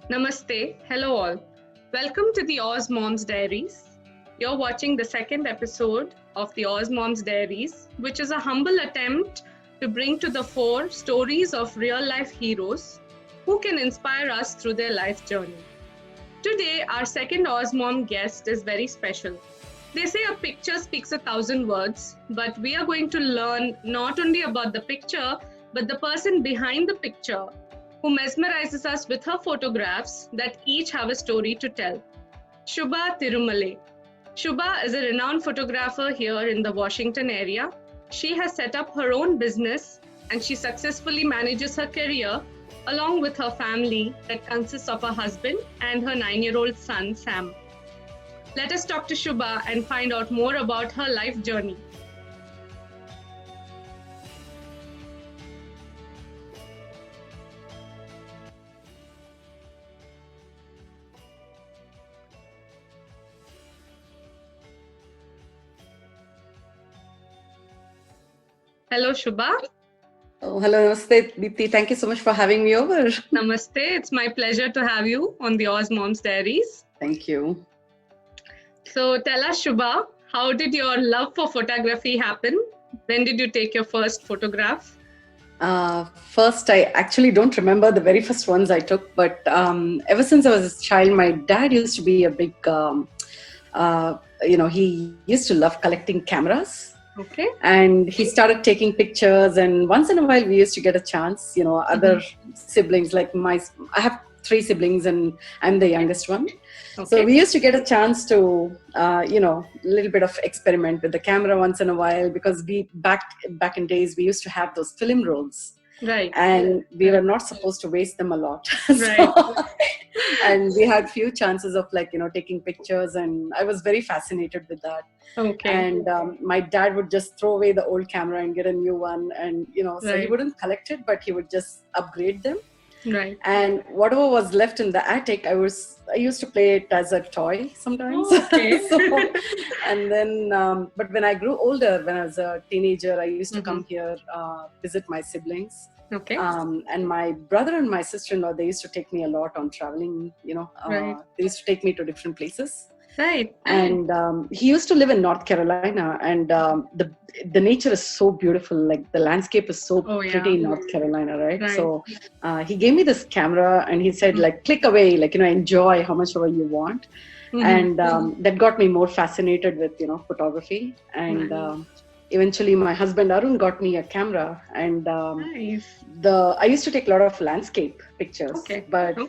Namaste, hello all. Welcome to the Awesmoms Diaries. You're watching the second episode of the Awesmoms Diaries, which is a humble attempt to bring to the fore stories of real-life heroes who can inspire us through their life journey. Today, our second Awesmom guest is very special. They say a picture speaks 1,000 words, but we are going to learn not only about the picture, but the person behind the picture who mesmerizes us with her photographs that each have a story to tell. Shubha Tirumale. Shubha is a renowned photographer here in the Washington area. She has set up her own business and she successfully manages her career along with her family that consists of her husband and her 9-year-old son, Sam. Let us talk to Shubha and find out more about her life journey. Hello, Shubha. Oh, hello, Namaste, Deepthi. Thank you so much for having me over. Namaste. It's my pleasure to have you on the Awesmoms Diaries. Thank you. So tell us, Shubha, how did your love for photography happen? When did you take your first photograph? First, I actually don't remember the very first ones I took, but ever since I was a child, my dad used to be a big, he used to love collecting cameras. Okay. And he started taking pictures, and once in a while we used to get a chance, other siblings, like I have 3 siblings and I'm the youngest one. Okay. So we used to get a chance to, a little bit of experiment with the camera once in a while, because we back in days, we used to have those film rolls. Right. And we were not supposed to waste them a lot. Right. And we had few chances of taking pictures, and I was very fascinated with that. Okay. And my dad would just throw away the old camera and get a new one, and so he wouldn't collect it, but he would just upgrade them. Right. And whatever was left in the attic, I used to play it as a toy sometimes. Oh, okay. And then, but when I grew older, when I was a teenager, I used to come here, visit my siblings. Okay. And my brother and my sister-in-law, they used to take me a lot on traveling, Right. They used to take me to different places. Right. And he used to live in North Carolina, and the nature is so beautiful. Like the landscape is so pretty in North Carolina, right? So he gave me this camera, and he said, click away, enjoy how much ever you want. And that got me more fascinated with, photography. And eventually my husband Arun got me a camera, and I used to take a lot of landscape pictures. Okay. But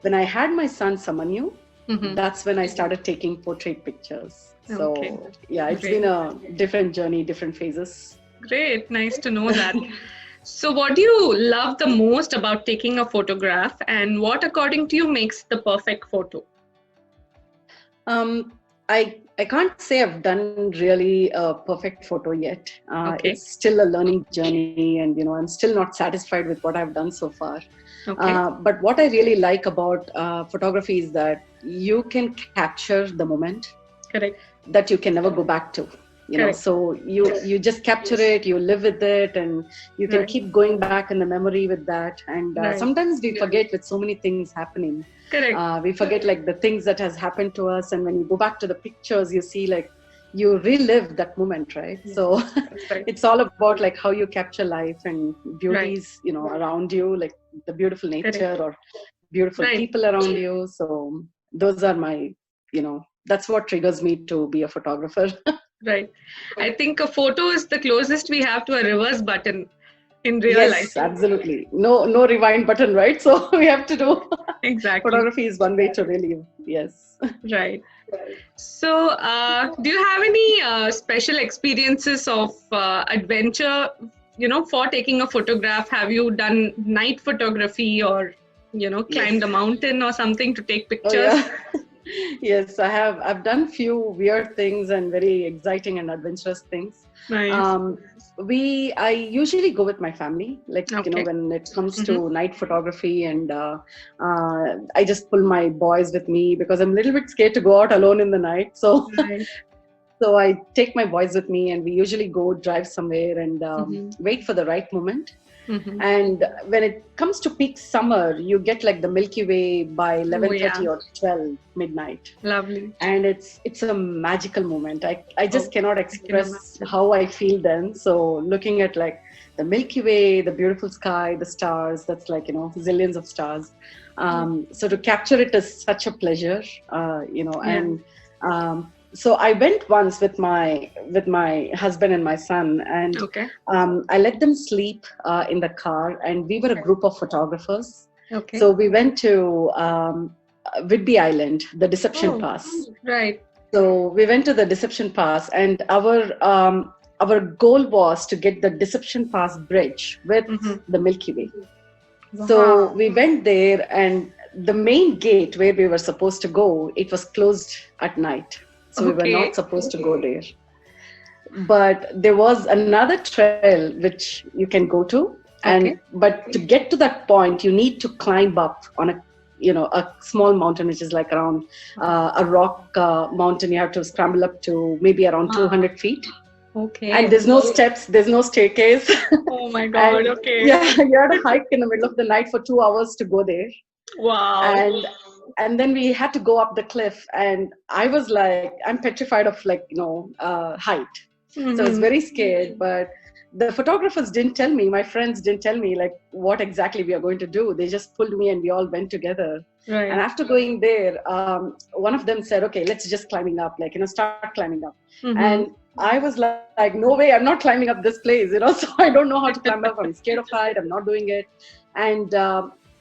when I had my son Samanyu, that's when I started taking portrait pictures. So it's been a different journey, different phases. Great. Nice to know that. So what do you love the most about taking a photograph, and what according to you makes the perfect photo? I can't say I've done really a perfect photo yet. It's still a learning journey, and I'm still not satisfied with what I've done so far. But what I really like about photography is that you can capture the moment. Correct. That you can never go back to. So you just capture it, you live with it, and you can keep going back in the memory with that. And sometimes we forget with so many things happening. Correct. We forget the things that has happened to us, and when you go back to the pictures, you see you relive that moment, right? Yeah. So it's all about how you capture life and beauties, around you, like the beautiful nature or beautiful people around you. So those are my, that's what triggers me to be a photographer. Right. I think a photo is the closest we have to a reverse button in real life. Yes, absolutely. No rewind button, right? So we have to do. Exactly. Photography is one way to relive. Yes. Right. So do you have any special experiences of adventure, for taking a photograph? Have you done night photography or, climbed a mountain or something to take pictures? Oh, yeah. Yes, I have. I've done few weird things and very exciting and adventurous things. Nice. I usually go with my family, when it comes to night photography, and I just pull my boys with me because I'm a little bit scared to go out alone in the night. So, so I take my boys with me, and we usually go drive somewhere and wait for the right moment. And when it comes to peak summer, you get like the Milky Way by 11:30 or 12 midnight. Lovely. And it's a magical moment. I just cannot express how I feel then. So looking at like the Milky Way, the beautiful sky, the stars, that's like, zillions of stars. So to capture it is such a pleasure, and so I went once with my husband and my son, and I let them sleep in the car, and we were a group of photographers. So we went to Whidbey Island, the Deception Pass. Right. So we went to the Deception Pass, and our goal was to get the Deception Pass bridge with the Milky Way. Wow. So we went there, and the main gate where we were supposed to go, it was closed at night. So we were not supposed to go there. But there was another trail which you can go to. But to get to that point, you need to climb up on a small mountain, which is like around a rock mountain. You have to scramble up to maybe around 200 feet. And there's no steps, there's no staircase. Oh my God, Yeah, you had to hike in the middle of the night for 2 hours to go there. Wow. And then we had to go up the cliff, and I was like, I'm petrified of height. So I was very scared, but the photographers didn't tell me, my friends didn't tell me like what exactly we are going to do. They just pulled me and we all went together. Right. And after going there, one of them said, okay, let's just climbing up, start climbing up. And I was like, no way, I'm not climbing up this place, so I don't know how to climb up. I'm scared of height. I'm not doing it. And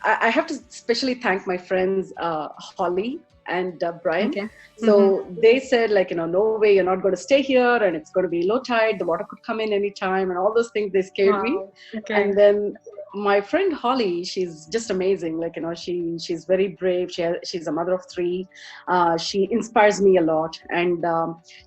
I have to especially thank my friends, Holly and Brian. So they said no way, you're not going to stay here, and it's going to be low tide. The water could come in anytime, and all those things, they scared me. And then my friend Holly, she's just amazing. She's very brave. She's a mother of 3. She inspires me a lot, and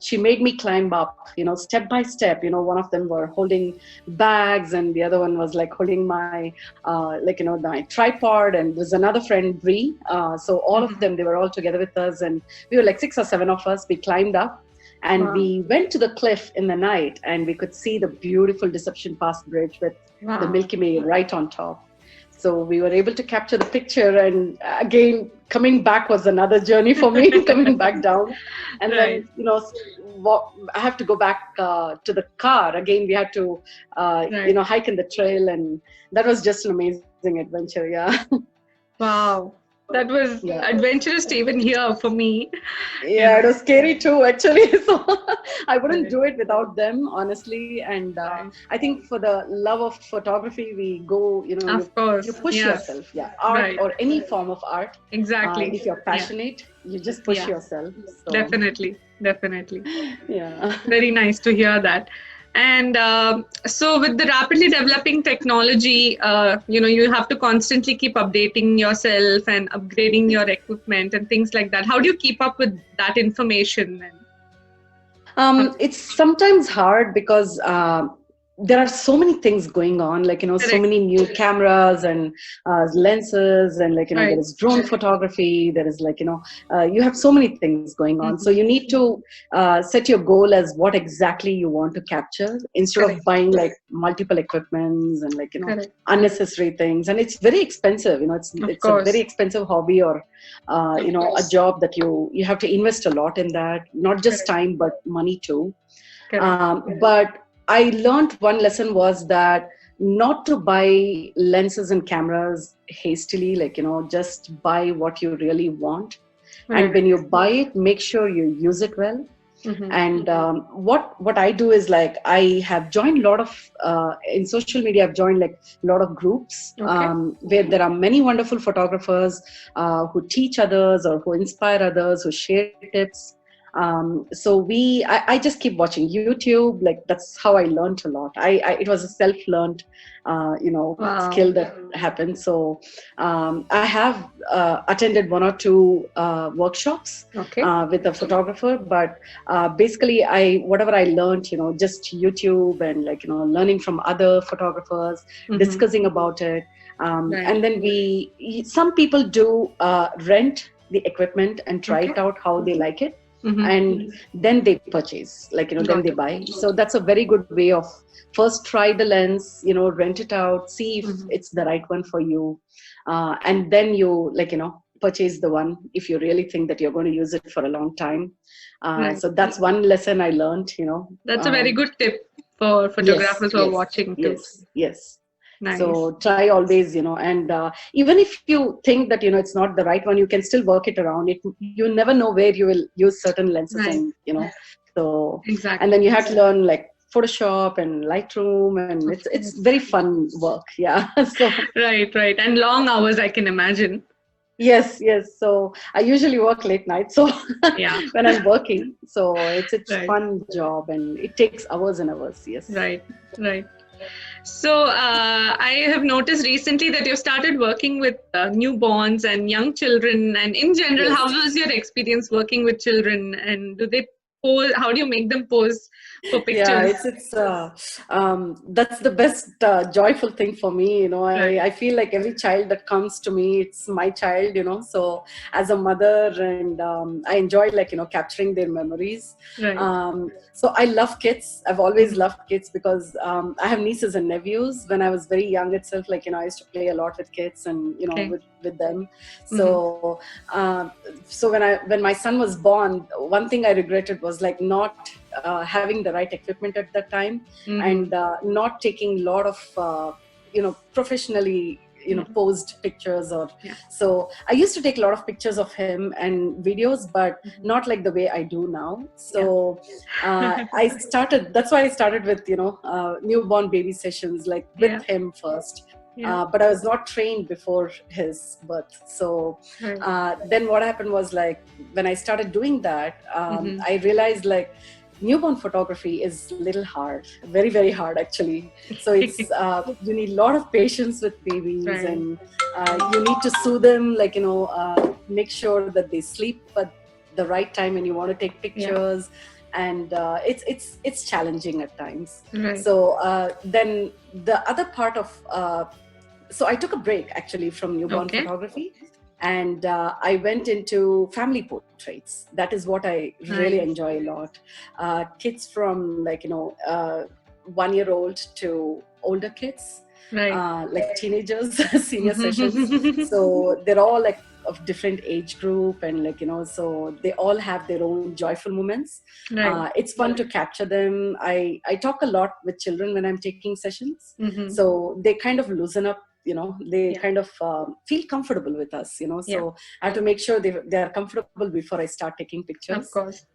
she made me climb up, step by step. One of them were holding bags, and the other one was like holding my, my tripod. And there's another friend, Bree. So all of them, they were all together with us, and we were like 6 or 7 of us. We climbed up. And we went to the cliff in the night, and we could see the beautiful Deception Pass bridge with the Milky Way right on top. So we were able to capture the picture. And again, coming back was another journey for me, coming back down. And then, I have to go back to the car. Again, we had to, hike in the trail. And that was just an amazing adventure. Yeah. Wow. That was adventurous to even hear for me. Yeah, it was scary too, actually. So I wouldn't do it without them, honestly. And I think for the love of photography, we go, you push yourself. Yeah, art or any form of art. Exactly. If you're passionate, you just push yourself. So. Definitely. Yeah. Very nice to hear that. And so with the rapidly developing technology, you have to constantly keep updating yourself and upgrading your equipment and things like that. How do you keep up with that information? It's sometimes hard because there are so many things going on, so many new cameras and lenses, and there is drone photography. There is you have so many things going on. So you need to set your goal as what exactly you want to capture instead of buying multiple equipments and unnecessary things. And it's very expensive. It's a very expensive hobby or a job that you have to invest a lot in that, not just time but money too. But I learned one lesson was that not to buy lenses and cameras hastily, just buy what you really want. And when you buy it, make sure you use it well. And what I do is I have joined a lot of, in social media, I've joined a lot of groups where there are many wonderful photographers who teach others or who inspire others, who share tips. So I just keep watching YouTube. That's how I learned a lot. It was a self-learned, skill that happened. So I have attended 1 or 2 workshops with a photographer. But basically, whatever I learned, just YouTube and learning from other photographers, discussing about it. And then some people do rent the equipment and try it out how they like it. and then they purchase, then they buy. So that's a very good way of first try the lens, rent it out, see if it's the right one for you, and then you purchase the one if you really think that you're going to use it for a long time. So that's one lesson I learned. That's a very good tip for photographers who are watching too. Yes. Nice. So try always, and even if you think that it's not the right one, you can still work it around. You never know where you will use certain lenses, and so exactly. And then you have to learn like Photoshop and Lightroom, and it's very fun work. Yeah. So right, and long hours, I can imagine. Yes. So I usually work late night. So when I'm working, so it's a fun job, and it takes hours and hours. Yes. Right. So I have noticed recently that you've started working with newborns and young children, and in general, how was your experience working with children, and do they pose? How do you make them pose for pictures? Yeah, that's the best joyful thing for me. I feel like every child that comes to me, it's my child. So as a mother, and I enjoy capturing their memories. So I love kids. I've always loved kids because I have nieces and nephews. When I was very young itself, I used to play a lot with kids and with them. So so when my son was born, one thing I regretted was not having the right equipment at that time, and not taking a lot of professionally posed pictures so I used to take a lot of pictures of him and videos, but not like the way I do now. So that's why I started with newborn baby sessions with him first. But I was not trained before his birth. So then what happened was when I started doing that, I realized newborn photography is a little hard, very, very hard actually. So it's you need a lot of patience with babies, and you need to soothe them, make sure that they sleep at the right time when you want to take pictures. And it's challenging at times. So then the other part of so I took a break actually from newborn photography, and I went into family portraits. That is what I really enjoy a lot. Kids from 1-year-old to older kids, teenagers, senior sessions. So they're all of different age group, and so they all have their own joyful moments. It's fun to capture them. I talk a lot with children when I'm taking sessions, so they kind of loosen up. They kind of feel comfortable with us, so I have to make sure they are comfortable before I start taking pictures. Of course.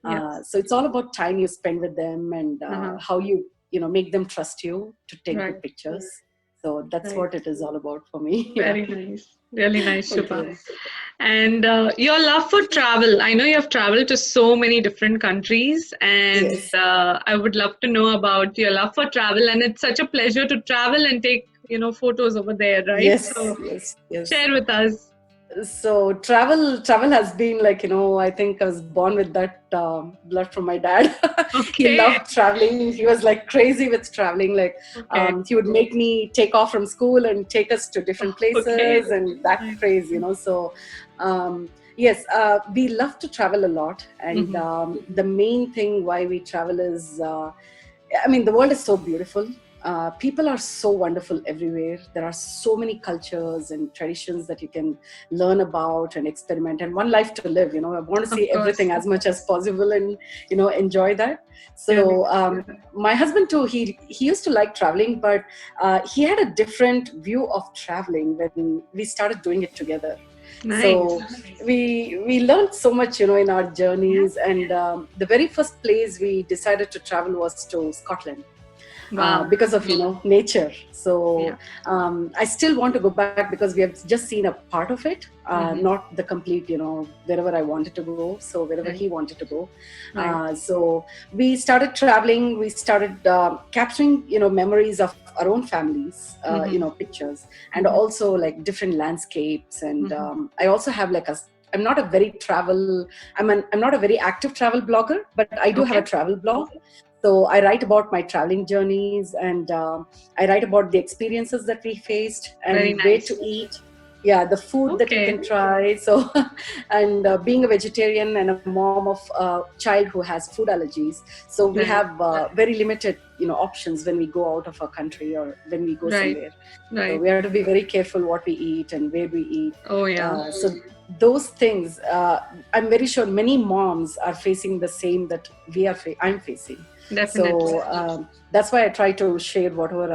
So it's all about time you spend with them, and how you make them trust you to take good pictures. So that's what it is all about for me. Very nice. Really nice, Shubha. And your love for travel. I know you have traveled to so many different countries, and I would love to know about your love for travel. And it's such a pleasure to travel and take photos over there, right? Yes. Share with us. So travel has been I think I was born with that blood from my dad. He loved traveling. He was crazy with traveling. He would make me take off from school and take us to different places, and that craze, So yes, we love to travel a lot, and the main thing why we travel is the world is so beautiful. People are so wonderful everywhere. There are so many cultures and traditions that you can learn about and experiment, and one life to live. I want to see everything as much as possible, and enjoy that. So my husband too, he used to like traveling, but he had a different view of traveling when we started doing it together. So we learned so much in our journeys, and the very first place we decided to travel was to Scotland. Because of nature. So I still want to go back because we have just seen a part of it, not the complete wherever I wanted to go, so wherever he wanted to go. So we started traveling, we started capturing memories of our own families, pictures, and also different landscapes. And I also have I'm not a very I'm not a very active travel blogger, but I do have a travel blog. So I write about my traveling journeys, and I write about the experiences that we faced, and where to eat, Yeah, the food that you can try. So, and being a vegetarian and a mom of a child who has food allergies, so we have very limited, options when we go out of our country or when we go somewhere. So we have to be very careful what we eat and where we eat. Oh yeah. So those things, I'm very sure many moms are facing the same that I'm facing. Definitely. So that's why I try to share whatever